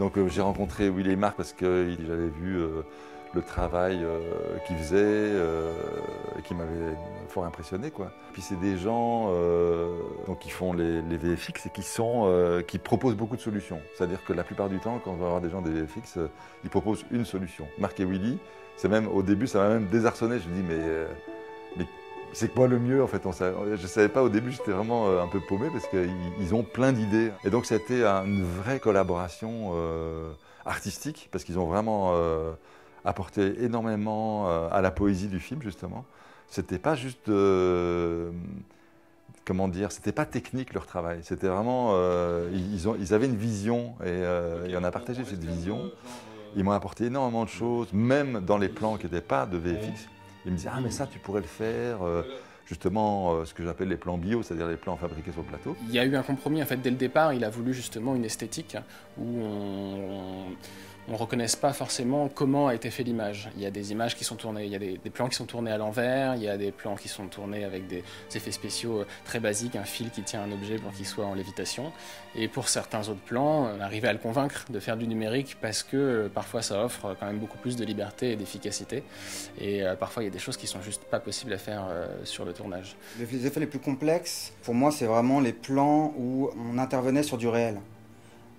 Donc j'ai rencontré Willy et Marc parce que j'avais vu le travail qu'ils faisaient et qui m'avait fort impressionné, quoi. Puis c'est des gens donc qui font les VFX et qui proposent beaucoup de solutions. C'est-à-dire que la plupart du temps, quand on va voir des gens des VFX, ils proposent une solution. Marc et Willy, c'est même au début, ça m'a même désarçonné. Je me dis mais c'est quoi le mieux en fait? Je ne savais pas au début, j'étais vraiment un peu paumé parce qu'ils ont plein d'idées. Et donc c'était une vraie collaboration artistique parce qu'ils ont vraiment apporté énormément à la poésie du film justement. C'était pas juste, comment dire, c'était pas technique leur travail. C'était vraiment, ils avaient une vision et on a partagé cette vision. Ils m'ont apporté énormément de choses, même dans les plans qui n'étaient pas de VFX. Ils me disaient « Ah mais ça tu pourrais le faire », justement ce que j'appelle les plans bio, c'est-à-dire les plans fabriqués sur le plateau. Il y a eu un compromis en fait dès le départ, il a voulu justement une esthétique où on ne reconnaisse pas forcément comment a été fait l'image. Il y a des images qui sont tournées, il y a des plans qui sont tournés à l'envers, il y a des plans qui sont tournés avec des effets spéciaux très basiques, un fil qui tient un objet pour qu'il soit en lévitation. Et pour certains autres plans, on arrivait à le convaincre de faire du numérique parce que parfois ça offre quand même beaucoup plus de liberté et d'efficacité. Et parfois il y a des choses qui sont juste pas possibles à faire sur le tournage. Les effets les plus complexes, pour moi, c'est vraiment les plans où on intervenait sur du réel.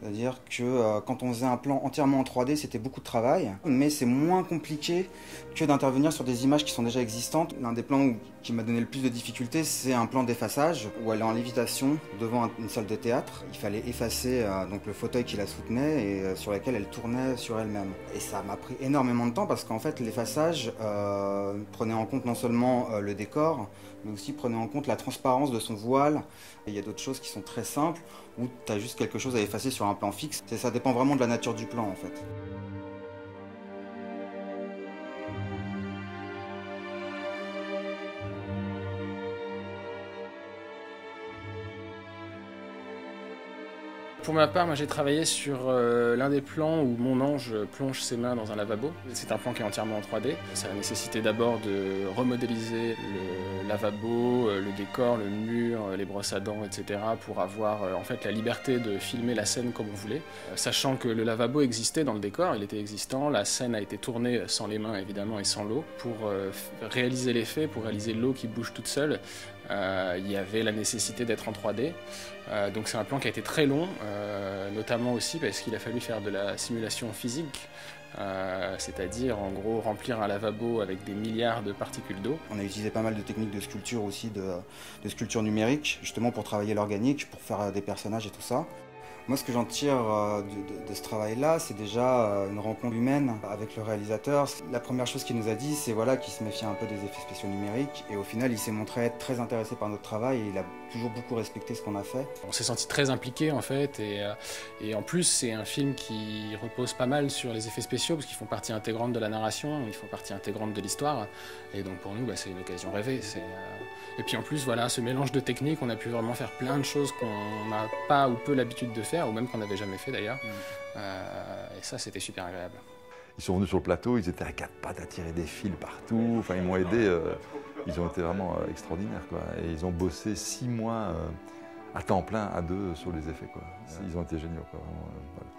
C'est-à-dire que quand on faisait un plan entièrement en 3D, c'était beaucoup de travail, mais c'est moins compliqué que d'intervenir sur des images qui sont déjà existantes. L'un des plans qui m'a donné le plus de difficultés, c'est un plan d'effaçage, où elle est en lévitation devant une salle de théâtre. Il fallait effacer donc le fauteuil qui la soutenait et sur lequel elle tournait sur elle-même. Et ça m'a pris énormément de temps parce qu'en fait, l'effaçage prenait en compte non seulement le décor, mais aussi prenait en compte la transparence de son voile. Et il y a d'autres choses qui sont très simples, où tu as juste quelque chose à effacer sur un plan fixe. Ça dépend vraiment de la nature du plan en fait. Pour ma part, moi j'ai travaillé sur l'un des plans où mon ange plonge ses mains dans un lavabo. C'est un plan qui est entièrement en 3D. Ça a nécessité d'abord de remodéliser le lavabo, le décor, le mur, les brosses à dents, etc. pour avoir en fait la liberté de filmer la scène comme on voulait. Sachant que le lavabo existait dans le décor, il était existant, la scène a été tournée sans les mains évidemment et sans l'eau. Pour réaliser l'effet, pour réaliser l'eau qui bouge toute seule, il y avait la nécessité d'être en 3D. Donc c'est un plan qui a été très long, notamment aussi parce qu'il a fallu faire de la simulation physique, c'est-à-dire en gros remplir un lavabo avec des milliards de particules d'eau. On a utilisé pas mal de techniques de sculpture aussi, de sculpture numérique, justement pour travailler l'organique, pour faire des personnages et tout ça. Moi, ce que j'en tire de ce travail-là, c'est déjà une rencontre humaine avec le réalisateur. La première chose qu'il nous a dit, c'est voilà, qu'il se méfiait un peu des effets spéciaux numériques. Et au final, il s'est montré être très intéressé par notre travail et il a toujours beaucoup respecté ce qu'on a fait. On s'est senti très impliqués en fait. Et en plus, c'est un film qui repose pas mal sur les effets spéciaux parce qu'ils font partie intégrante de la narration, ils font partie intégrante de l'histoire. Et donc pour nous, c'est une occasion rêvée. Et puis en plus, voilà, ce mélange de techniques, on a pu vraiment faire plein de choses qu'on n'a pas ou peu l'habitude de faire, ou même qu'on n'avait jamais fait d'ailleurs. Et ça, c'était super agréable. Ils sont venus sur le plateau, ils étaient à quatre pattes à tirer des fils partout. Enfin, ils m'ont aidé. Ils ont été vraiment extraordinaires, quoi. Et ils ont bossé 6 mois à temps plein à deux sur les effets, quoi. Ils ont été géniaux, quoi. Vraiment, voilà.